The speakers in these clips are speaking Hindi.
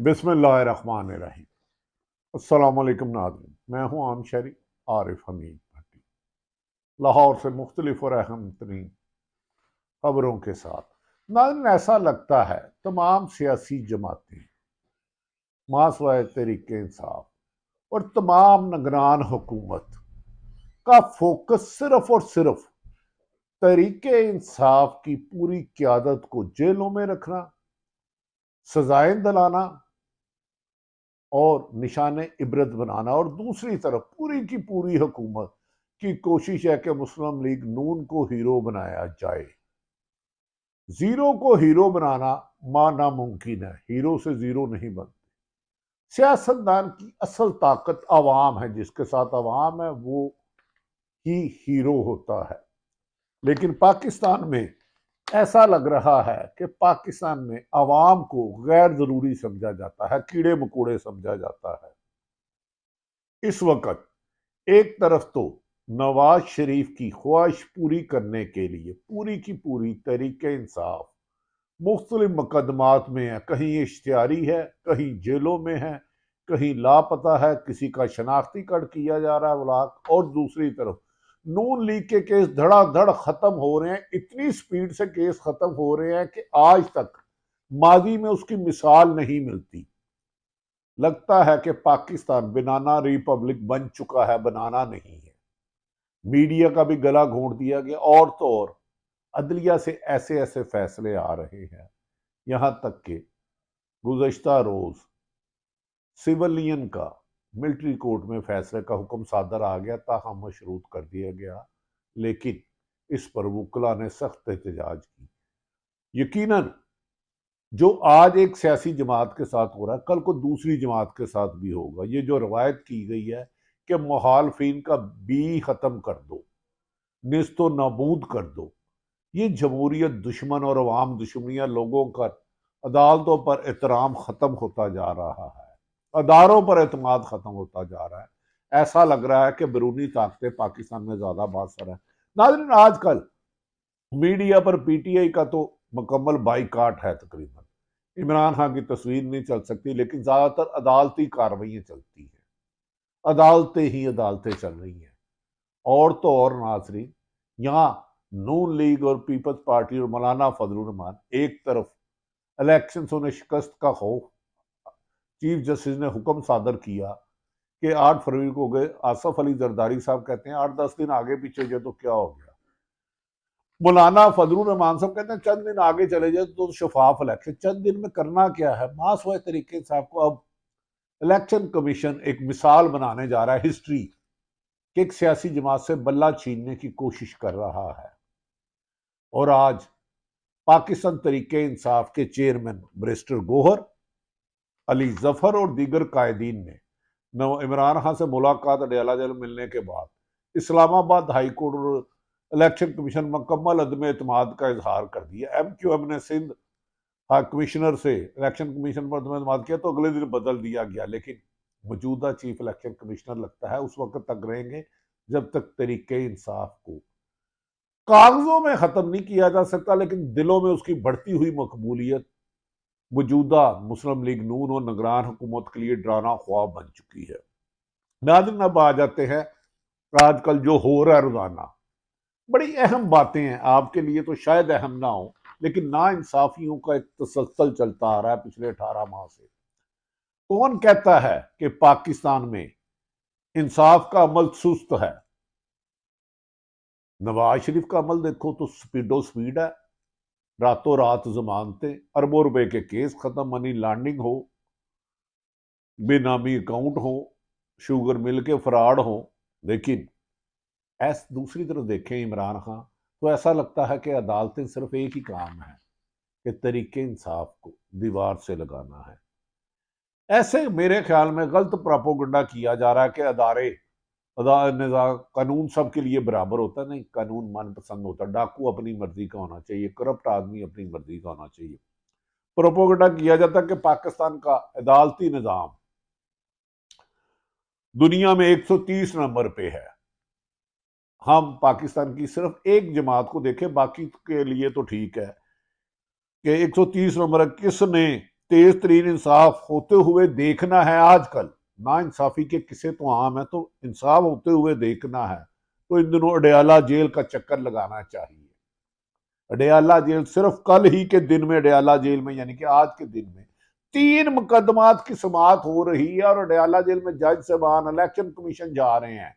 बिस्मिल्लाहिर्रहमानिर्रहीम। अस्सलामुअलैकुम नाज़रीन, मैं हूँ आम शहरी आरिफ हमीद भट्टी, लाहौर से मुख्तलिफ और अहम तरीन खबरों के साथ। नाज़रीन, ऐसा लगता है तमाम सियासी जमातें, मासवाए तहरीक इंसाफ और तमाम निगरान हुकूमत का फोकस सिर्फ और सिर्फ तहरीक इंसाफ की पूरी क़यादत को जेलों में रखना, सजाएं दिलाना और निशाने इबरत बनाना, और दूसरी तरफ पूरी की पूरी हुकूमत की कोशिश है कि मुस्लिम लीग नून को हीरो बनाया जाए। जीरो को हीरो बनाना नामुमकिन है, हीरो से जीरो नहीं बनते। सियासतदान की असल ताकत अवाम है, जिसके साथ अवाम है वो ही हीरो होता है। लेकिन पाकिस्तान में ऐसा लग रहा है कि पाकिस्तान में अवाम को गैर जरूरी समझा जाता है, कीड़े मकोड़े समझा जाता है। इस वक्त एक तरफ तो नवाज शरीफ की ख्वाहिश पूरी करने के लिए पूरी की पूरी तहरीक इंसाफ मुख्तलिफ मुकदमात में है, कहीं इश्तिहारी है, कहीं जेलों में है, कहीं लापता है, किसी का शनाख्ती कार्ड किया जा रहा है ब्लॉक, और दूसरी तरफ नून लीग के केस धड़ाधड़ खत्म हो रहे हैं। इतनी स्पीड से केस खत्म हो रहे हैं कि आज तक माजी में उसकी मिसाल नहीं मिलती। लगता है कि पाकिस्तान बनाना रिपब्लिक बन चुका है, बनाना नहीं है। मीडिया का भी गला घोंट दिया गया, और तो और अदलिया से ऐसे ऐसे फैसले आ रहे हैं, यहां तक कि गुज़श्ता रोज सिविलियन का मिलिट्री कोर्ट में फैसले का हुक्म सादर आ गया, ताहम मशरूत कर दिया गया, लेकिन इस पर वुकला ने सख्त एहतजाज की। यकीनन जो आज एक सियासी जमात के साथ हो रहा है, कल को दूसरी जमात के साथ भी होगा। ये जो रवायत की गई है कि मुखालफिन का बी खत्म कर दो, निस्तो नाबूद कर दो, ये जमहूरियत दुश्मन और अवाम दुश्मनियां, लोगों का अदालतों पर एहतराम खत्म होता जा रहा है, अदारों पर एतमाद खत्म होता जा रहा है। ऐसा लग रहा है कि बैरूनी ताकतें पाकिस्तान में ज्यादा बासर है। नाज़रीन, आजकल मीडिया पर पीटीआई का तो मुकम्मल बाइकाट है तकरीबन। इमरान खान की तस्वीर नहीं चल सकती, लेकिन ज्यादातर अदालती कार्रवाइयां चलती हैं, अदालतें ही अदालतें चल रही हैं। और तो और नाजरीन, यहाँ नून लीग और पीपल्स पार्टी और मौलाना फजलुर रहमान एक तरफ इलेक्शन होने शिकस्त का खौफ, चीफ जस्टिस ने हुक्म सादर किया कि 8 फरवरी को गए। आसफ अली जरदारी साहब कहते हैं 8-10 दिन आगे पीछे जाए तो क्या हो गया। मौलाना फजलुर रहमान साहब कहते हैं चंद दिन आगे चले जाए तो शफाफ इलेक्शन। चंद दिन में करना क्या है, मासवाए तरीके साहब को अब इलेक्शन कमीशन एक मिसाल बनाने जा रहा है हिस्ट्री कि एक सियासी जमात से बल्ला छीनने की कोशिश कर रहा है। और आज पाकिस्तान तरीके इंसाफ के चेयरमैन बैरिस्टर गोहर, अली जफर और दीगर कायदीन ने इमरान खान से मुलाकात अडयाला जेल मिलने के बाद इस्लामाबाद हाई कोर्ट और इलेक्शन कमीशन मुकम्मल अदम एतमाद का इजहार कर दिया। MQM ने सिंध कमिश्नर से इलेक्शन कमीशन पर अदम एतमाद किया तो अगले दिन बदल दिया गया, लेकिन मौजूदा चीफ इलेक्शन कमिश्नर लगता है उस वक्त तक रहेंगे जब तक तरीके इंसाफ को कागजों में खत्म नहीं किया जा सकता, लेकिन दिलों में उसकी बढ़ती हुई मकबूलियत मौजूदा मुस्लिम लीग नून और निगरान हुकूमत के लिए डराना ख्वाब बन चुकी है। नाज़रीन, अब आ जाते हैं आजकल जो हो रहा है रोजाना। बड़ी अहम बातें हैं, आपके लिए तो शायद अहम ना हो, लेकिन ना इंसाफियों का एक तसलसल चलता आ रहा है पिछले 18 माह से। कौन कहता है कि पाकिस्तान में इंसाफ का अमल सुस्त है? नवाज शरीफ का अमल देखो तो स्पीडो स्पीड है, रातों रात जमानतें, अरबों रुपए के केस खत्म, मनी लॉन्ड्रिंग हो, बेनामी अकाउंट हो, शुगर मिल के फ्रॉड हो। लेकिन दूसरी तरफ देखें इमरान खान, तो ऐसा लगता है कि अदालतें सिर्फ एक ही काम है कि तरीके इंसाफ को दीवार से लगाना है। ऐसे मेरे ख्याल में गलत प्रोपोगंडा किया जा रहा है कि कानून सबके लिए बराबर होता है। नहीं, कानून मनपसंद होता है। डाकू अपनी मर्जी का होना चाहिए, करप्ट आदमी अपनी मर्जी का होना चाहिए। प्रोपोगंडा किया जाता है कि पाकिस्तान का अदालती निजाम दुनिया में 130 नंबर पे है। हम पाकिस्तान की सिर्फ एक जमात को देखें, बाकी के लिए तो ठीक है कि 130 नंबर है। किसने तेज तरीन इंसाफ होते हुए देखना है। आजकल ना इंसाफी के किस्से तो आम है, तो इंसाफ होते हुए देखना है तो इन दिनों अडयाला जेल का चक्कर लगाना चाहिए। अडयाला जेल सिर्फ कल ही के दिन में अडयाला जेल में यानी कि आज के दिन में 3 मुकदमात की समाअत हो रही है और अडयाला जेल में जज साहबान, इलेक्शन कमीशन जा रहे हैं,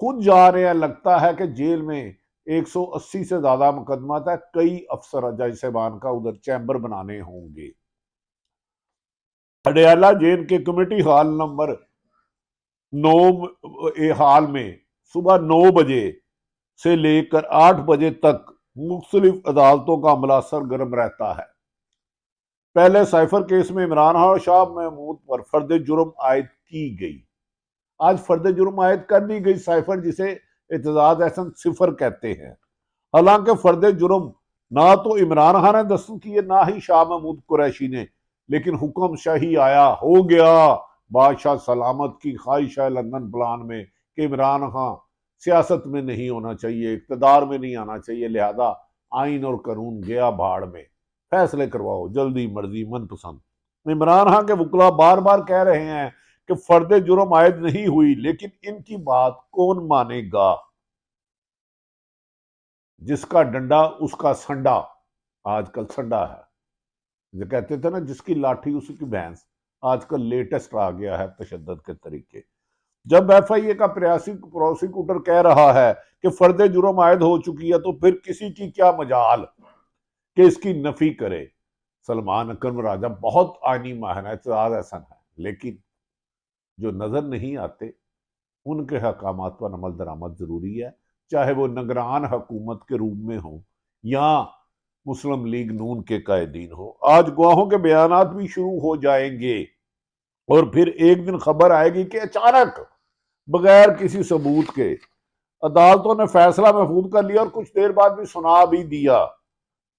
खुद जा रहे हैं। लगता है कि जेल में 180 से ज्यादा मुकदमा था। कई अफसर जज साहबान का उधर चैम्बर बनाने होंगे। अडयाला जेल के कमेटी हॉल नंबर 9 हाल में सुबह 9 बजे से लेकर 8 बजे तक मुख्तलिफ अदालतों का अमला सरगर्म रहता है। पहले साइफर केस में इमरान खान और शाह महमूद पर फर्द जुर्म आयद की गई। आज फर्द जुर्म आयद कर दी गई साइफर, जिसे एतजाज एहसन सिफर कहते हैं। हालांकि फर्द जुर्म ना तो इमरान खान ने दस्तखत किए ना ही शाह महमूद कुरैशी ने, लेकिन हुक्म शाही आया, हो गया। बादशाह सलामत की ख्वाहिश है लंदन प्लान में कि इमरान खान सियासत में नहीं होना चाहिए, इक्तदार में नहीं आना चाहिए, लिहाजा आइन और कानून गया भाड़ में, फैसले करवाओ जल्दी मर्जी मनपसंद। इमरान खान के वकला बार बार कह रहे हैं कि फर्द जुर्म आयद नहीं हुई, लेकिन इनकी बात कौन मानेगा? जिसका डंडा उसका संडा, आजकल संडा है। जो कहते थे ना, जिसकी लाठी उसकी भैंस, आजकल लेटेस्ट आ गया है तशद्दुद के तरीके। जब FIA का प्रोसिक्यूटर कह रहा है कि फर्द जुर्म आयद हो चुकी है, तो फिर किसी की क्या मजाल कि इसकी नफी करे। सलमान अकरम राजा बहुत आईनी माहिर है, एतजाज एहसन है, लेकिन जो नजर नहीं आते उनके हकामात पर अमल दरामद जरूरी है, चाहे वो निगरान हुकूमत के रूप में हो या मुस्लिम लीग नून के कायदीन हो। आज गवाहों के बयानात भी शुरू हो जाएंगे और फिर एक दिन खबर आएगी कि अचानक बगैर किसी सबूत के अदालतों ने फैसला महफूज कर लिया और कुछ देर बाद भी सुना भी दिया।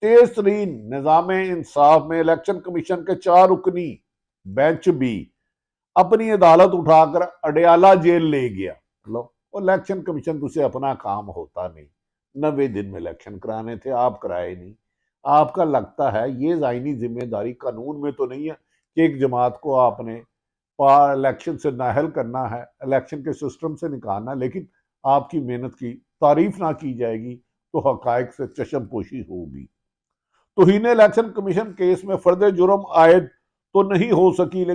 तेज तरीन निजाम इंसाफ में इलेक्शन कमीशन के 4 रुकनी बेंच भी अपनी अदालत उठाकर अडयाला जेल ले गया। लो, इलेक्शन कमीशन तुझे अपना काम होता नहीं, 90 दिन में इलेक्शन कराने थे, आप कराए नहीं। आपका लगता है ये ज़ाइनी जिम्मेदारी कानून में तो नहीं है कि एक जमात को आपने इलेक्शन से नाहल करना है, इलेक्शन के सिस्टम से निकालना, लेकिन आपकी मेहनत की तारीफ ना की जाएगी तो हकायक से चशमपोशी होगी। तौहीन इलेक्शन कमीशन केस में फर्द जुर्म आयद तो नहीं हो सकी,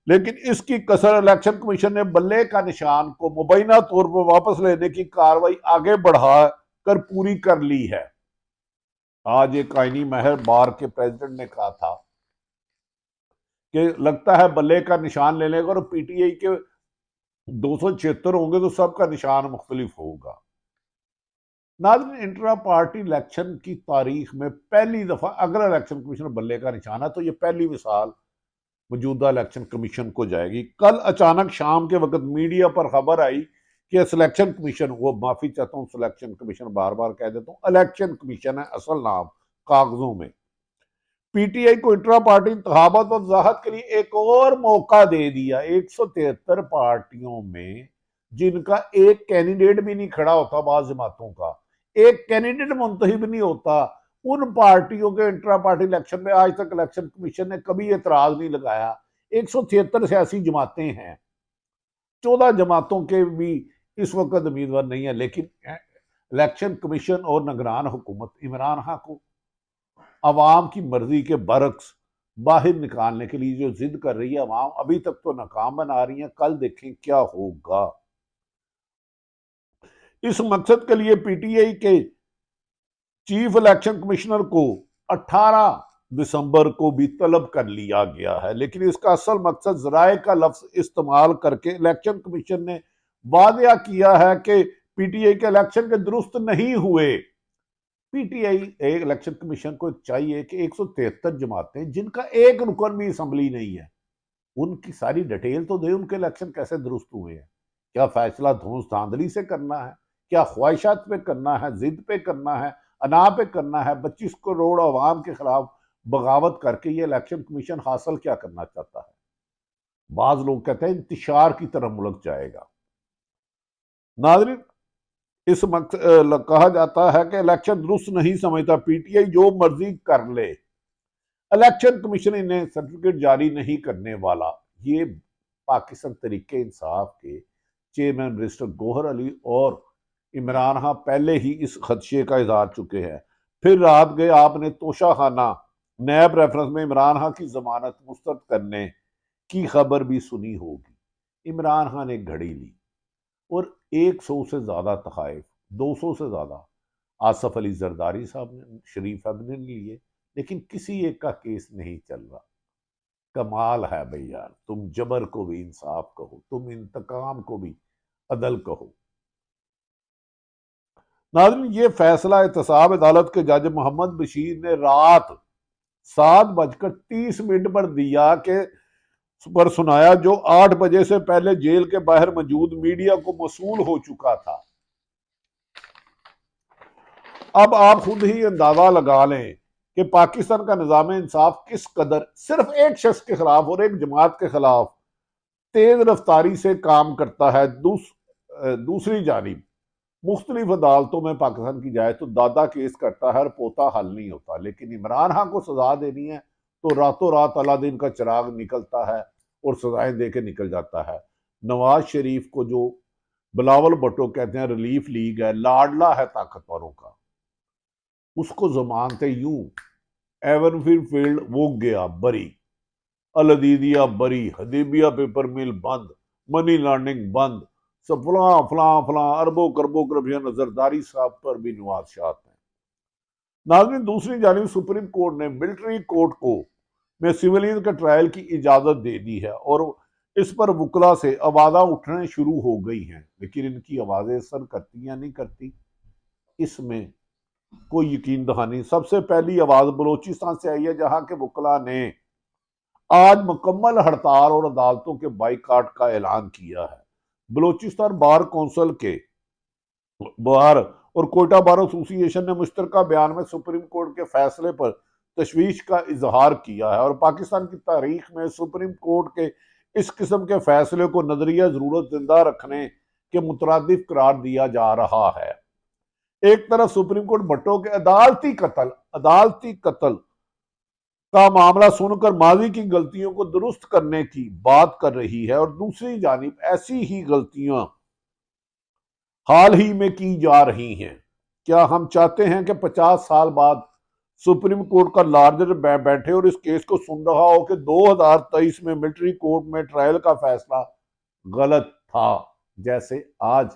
लेकिन इसकी कसर इलेक्शन कमीशन ने बल्ले का निशान को मुबैना तौर पर वापस लेने की कार्रवाई आगे बढ़ा कर पूरी कर ली है। आज एक आईनी महर बार के प्रेसिडेंट ने कहा था कि लगता है बल्ले का निशान लेने का, और PTI के 276 होंगे तो सबका निशान मुख्तलिफ होगा। नाज़रीन, इंट्रा पार्टी इलेक्शन की तारीख में पहली दफा अगर इलेक्शन कमीशन बल्ले का निशान है तो यह पहली मिसाल मौजूदा इलेक्शन कमीशन को जाएगी। कल अचानक शाम के वक्त मीडिया पर खबर आई कि सिलेक्शन कमीशन, वो माफी चाहता हूं, सिलेक्शन कमीशन बार बार कह देता हूं, इलेक्शन कमीशन है असल नाम कागजों में, PTI को इंट्रा पार्टी इंतखाबात पर वजाहत के लिए एक और मौका दे दिया। 173 पार्टियों में जिनका एक कैंडिडेट भी नहीं खड़ा होता, बाज जमातों का एक कैंडिडेट मुंतखब नहीं होता, उन पार्टियों के इंट्रा पार्टी इलेक्शन में आज तक इलेक्शन कमीशन ने कभी एतराज नहीं लगाया। 173 सियासी जमातें हैं, 14 जमातों के भी इस वक्त उम्मीदवार नहीं है, लेकिन इलेक्शन कमीशन और निगरान हुकूमत इमरान खान को अवाम की मर्जी के बरक्स बाहर निकालने के लिए जो जिद कर रही है अवाम, अभी तक तो नाकाम बना रही है। कल देखें क्या होगा। इस मकसद के लिए PTI के चीफ इलेक्शन कमिश्नर को 18 दिसंबर को भी तलब कर लिया गया है, लेकिन इसका असल मकसद जराए का लफ्ज इस्तेमाल करके इलेक्शन कमीशन ने वादा किया है कि PTI के इलेक्शन के दुरुस्त नहीं हुए। PTI इलेक्शन कमीशन को चाहिए कि 173 जमातें जिनका एक रुकन भी असम्बली नहीं है, उनकी सारी डिटेल तो दे, उनके इलेक्शन कैसे दुरुस्त हुए हैं। क्या फैसला धूस धांधली से करना है, क्या ख्वाहिशात पे करना है, जिद पे करना है, अना पे करना है, 25 करोड़ अवाम के खिलाफ बगावत करके ये इलेक्शन कमीशन हासिल क्या करना चाहता है? बाज लोग कहते हैं इंतशार की तरफ मुल्क जाएगा। नाज़रीन, इस कहा जाता है कि इलेक्शन दुरुस्त नहीं समझता, PTI जो मर्जी कर ले, इलेक्शन कमीशन इन्हें सर्टिफिकेट जारी नहीं करने वाला। ये पाकिस्तान तरीके इंसाफ के चेयरमैन मिनिस्टर गौहर अली और इमरान खान पहले ही इस खदशे का इजहार चुके हैं। फिर रात गए आपने तोशाखाना नैब रेफरेंस में इमरान खान की जमानत मुस्तरद करने की खबर भी सुनी होगी। इमरान खान ने घड़ी ली और 100 से ज्यादा तहाइफ, 200 से ज्यादा आसफ अली जरदारी साहब ने, शरीफ साहब ने लिए, लेकिन किसी एक का केस नहीं चल रहा। कमाल है भाई यार, तुम जबर को भी इंसाफ कहो, तुम इंतकाम को भी अदल कहो। नाज़रीन, ये फैसला एहतसाब अदालत के जज मोहम्मद बशीर ने रात 7:30 पर दिया के पर सुनाया, जो 8 बजे से पहले जेल के बाहर मौजूद मीडिया को मौसूल हो चुका था। अब आप खुद ही अंदाजा लगा लें कि पाकिस्तान का निजाम इंसाफ किस कदर सिर्फ एक शख्स के खिलाफ और एक जमात के खिलाफ तेज रफ्तारी से काम करता है। दूसरी जानिब मुख्तलिफ अदालतों में पाकिस्तान की जाए तो दादा केस करता है और पोता हल नहीं होता, लेकिन इमरान खान को सजा देनी है तो रातों रात अलादीन का चिराग निकलता है और सजाएं दे के निकल जाता है। नवाज शरीफ को जो बिलावल भुट्टो कहते हैं रिलीफ लीग है, लाडला है ताकतवरों का, उसको जमानते यूं एवनफील्ड वो गया बरी, अलदीदिया बरी, हदीबिया पेपर मिल बंद, मनी लॉन्ड्रिंग बंद, सब फला फला फला अरबों करबों करप्शन जरदारी साहब पर भी नवाज़शात हैं। नाज़रीन, दूसरी जानिब सुप्रीम कोर्ट ने मिलिट्री कोर्ट को में सिविलियन के ट्रायल की इजाजत दे दी है और इस पर वकला से आवाज़ें उठने शुरू हो गई हैं, लेकिन इनकी आवाज़ें असर करती या नहीं करती, इसमें कोई यकीन दहानी। सबसे पहली आवाज बलोचिस्तान से आई है, जहां के वकला ने आज मुकम्मल हड़ताल और अदालतों के बाइकाट का ऐलान किया है। बलोचिस्तान बार कौंसिल के बार और कोयटा बार एसोसिएशन ने मुश्तरका बयान में सुप्रीम कोर्ट के फैसले पर तशवीश का इजहार किया है और पाकिस्तान की तारीख में सुप्रीम कोर्ट के इस किस्म के फैसले को नजरिया जरूरत जिंदा रखने के मुतरादिफ करार दिया जा रहा है। एक तरफ सुप्रीम कोर्ट भट्टो के अदालती कत्ल का मामला सुनकर माजी की गलतियों को दुरुस्त करने की बात कर रही है और दूसरी जानिब ऐसी ही गलतियां हाल ही में की जा रही हैं। क्या हम चाहते हैं कि 50 साल बाद सुप्रीम कोर्ट का लार्जर बैठे और इस केस को सुन रहा हो कि 2023 में मिलिट्री कोर्ट में ट्रायल का फैसला गलत था, जैसे आज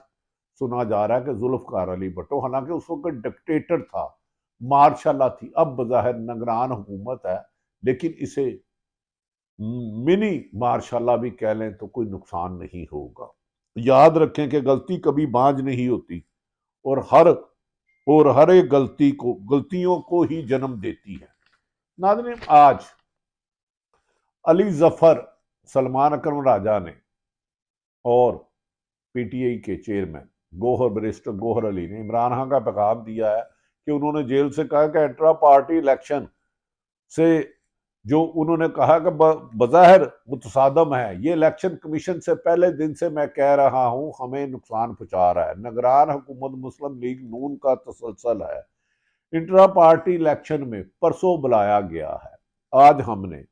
सुना जा रहा है कि जुल्फकार अली भट्टो, हालांकि उस वक्त डिक्टेटर था, मार्शाल्लाह थी, अब बज़ाहिर निगरान हुकूमत है, लेकिन इसे मिनी मार्शाल्लाह भी कह लें तो कोई नुकसान नहीं होगा। याद रखें कि गलती कभी बांझ नहीं होती और हर एक गलतियों को ही जन्म देती है। नाज़रीन, आज अली जफर सलमान अकरम राजा ने और पीटीआई के चेयरमैन बैरिस्टर गौहर अली ने इमरान खान का पैगाम दिया है कि उन्होंने जेल से कहा कि इंट्रा पार्टी इलेक्शन से जो उन्होंने कहा कि बज़ाहिर मुतसादम है, ये इलेक्शन कमीशन से पहले दिन से मैं कह रहा हूं हमें नुकसान पहुंचा रहा है। निगरान हुकूमत मुस्लिम लीग नून का तसलसल है। इंट्रा पार्टी इलेक्शन में परसों बुलाया गया है। आज हमने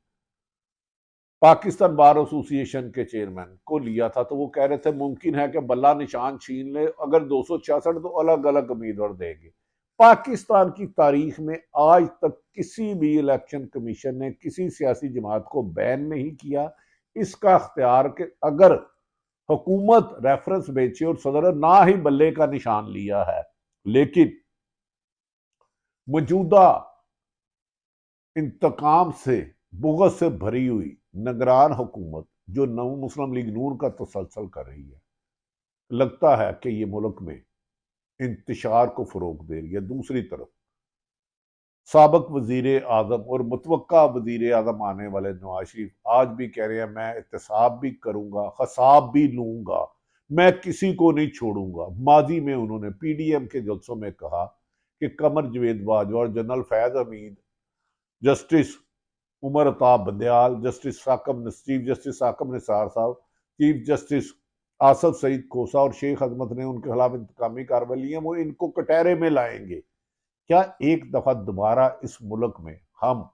पाकिस्तान बार एसोसिएशन के चेयरमैन को लिया था तो वो कह रहे थे मुमकिन है कि बल्ला निशान छीन ले, अगर 266 तो अलग अलग उम्मीदवार देंगे। पाकिस्तान की तारीख में आज तक किसी भी इलेक्शन कमीशन ने किसी सियासी जमात को बैन नहीं किया। इसका अख्तियार कि अगर हुकूमत रेफरेंस बेचे और सदर ना ही बल्ले का निशान लिया है, लेकिन मौजूदा इंतकाम से बुग़्ज़ से भरी हुई निगरान हुकूमत जो नव मुस्लिम लीग नून का तसलसल कर रही है, लगता है कि ये मुल्क में इंतशार को फरोग दे रही है। दूसरी तरफ साबिक वजीर आजम और मुतवक्का वजीर आजम आने वाले नवाज शरीफ आज भी कह रहे हैं मैं एहतसाब भी करूंगा, खसाब भी लूंगा, मैं किसी को नहीं छोड़ूंगा। माजी में उन्होंने पीडीएम के जलसों में कहा कि कमर जवेद बाजवा और general Faiz Hameed, justice Umar Ata Bandial, chief justice Saqib Nisar साहब, चीफ जस्टिस आसफ सईद खोसा और शेख अजमत ने उनके खिलाफ इंतकामी कार्रवाई ली है, वो इनको कटहरे में लाएंगे। क्या एक दफा दोबारा इस मुल्क में हम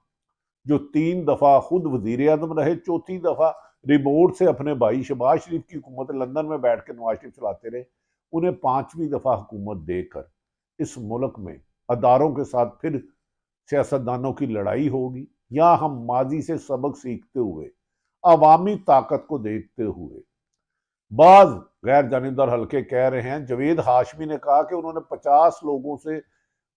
जो 3 दफ़ा खुद वजीर आजम रहे, चौथी दफ़ा रिमोट से अपने भाई शहबाज शरीफ की हुकूमत लंदन में बैठ कर नवाज शरीफ चलाते रहे, उन्हें 5वीं दफ़ा हुकूमत देकर इस मुल्क में अदारों के साथ फिर सियासतदानों की लड़ाई होगी, या हम माजी से सबक सीखते हुए अवामी ताकत को देखते हुए बाज गैर जानिबदार हल्के कह रहे हैं। जवेद हाशमी ने कहा कि उन्होंने 50 लोगों से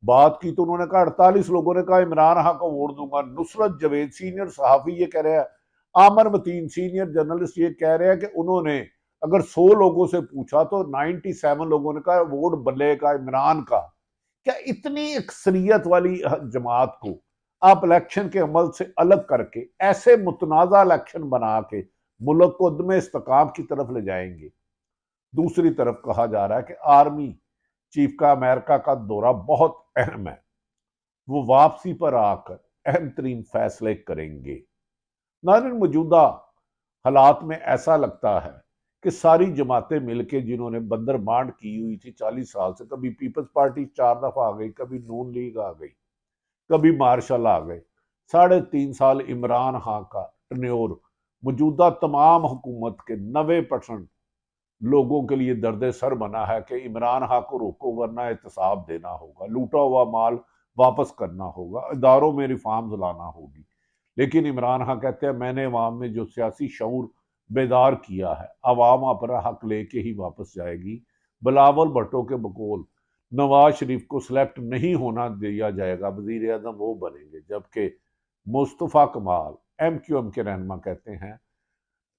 बात की तो उन्होंने कहा 48 लोगों ने कहा इमरान खान को वोट दूंगा। नुसरत जवेद सीनियर सहाफी ये कह रहे हैं, आमर मतीन सीनियर जर्नलिस्ट ये कह रहे हैं कि उन्होंने अगर 100 लोगों से पूछा तो 97 लोगों ने कहा वोट बल्ले का इमरान का। क्या इतनी अक्सरियत वाली जमात को आप इलेक्शन के अमल से अलग करके ऐसे मुतनाज़ा इलेक्शन बना के मुल्क को अदम इस्तेकाम की तरफ ले जाएंगे? दूसरी तरफ कहा जा रहा है कि आर्मी चीफ का अमेरिका का दौरा बहुत अहम है, वो वापसी पर आकर अहम तरीन फैसले करेंगे। नाज़रीन, मौजूदा हालात में ऐसा लगता है कि सारी जमातें मिलकर जिन्होंने बंदर बांट की हुई थी 40 साल से, कभी पीपल्स पार्टी 4 दफा आ गई, कभी नून लीग आ गई, कभी मार्शल आ गए, 3.5 साल इमरान खान का टन्योर मौजूदा तमाम हुकूमत के 90% लोगों के लिए दर्द सर बना है कि इमरान खान को रोको वरना एहतसाब देना होगा, लूटा हुआ माल वापस करना होगा, इदारों में रिफॉर्म्स लाना होगी। लेकिन इमरान खान कहते हैं मैंने अवाम में जो सियासी शऊर बेदार किया है, अवाम अपना हक लेके ही वापस जाएगी। बिलावल भुट्टो के बकौल नवाज शरीफ को सिलेक्ट नहीं होना दिया जाएगा, वजीर आजम वो बनेंगे, जबकि मुस्तफ़ा कमाल MQM के रहनुमा कहते हैं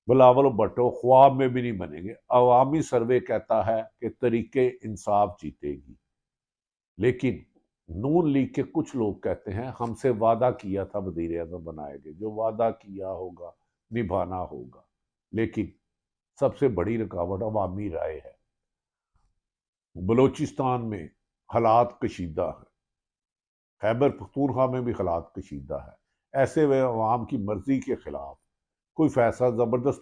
बिलावल भुट्टो ख्वाब में भी नहीं बनेंगे। अवामी सर्वे कहता है कि तरीके इंसाफ जीतेगी, लेकिन नून लीग के कुछ लोग कहते हैं हमसे वादा किया था वजीर आजम बनाएंगे, जो वादा किया होगा निभाना होगा। लेकिन सबसे बड़ी रुकावट अवामी राय है। बलोचिस्तान में हालात कशीदा है, खैबर पख्तूनख्वा में भी हालात कशीदा है। ऐसे में अवाम की मर्जी के खिलाफ कोई फैसला ज़बरदस्त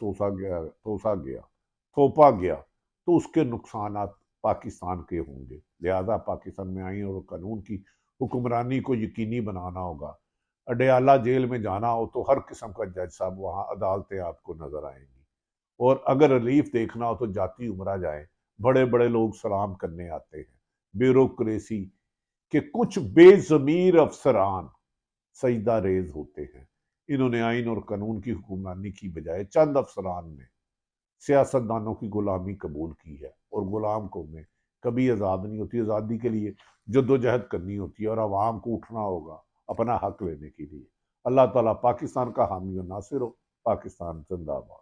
थोपा गया तो उसके नुकसान पाकिस्तान के होंगे। लिहाजा पाकिस्तान में आइन और कानून की हुक्मरानी को यकीनी बनाना होगा। अडयाला जेल में जाना हो तो हर किस्म का जज साहब वहाँ अदालतें आपको नजर आएंगी, और अगर रिलीफ देखना हो तो जाती उमरा जाए, बड़े बड़े लोग सलाम करने आते हैं। ब्यूरोक्रेसी के कुछ बेजमीर अफसरान सजदा रेज होते हैं। इन्होंने आइन और कानून की हुक्मरानी की बजाय चंद अफसरान ने सियासतदानों की गुलामी कबूल की है, और गुलाम को में कभी आज़ाद नहीं होती। आज़ादी के लिए जद्दोजहद करनी होती है और आवाम को उठना होगा अपना हक लेने के लिए। अल्लाह ताला पाकिस्तान का हामी और नासिर हो। पाकिस्तान जिंदाबाद।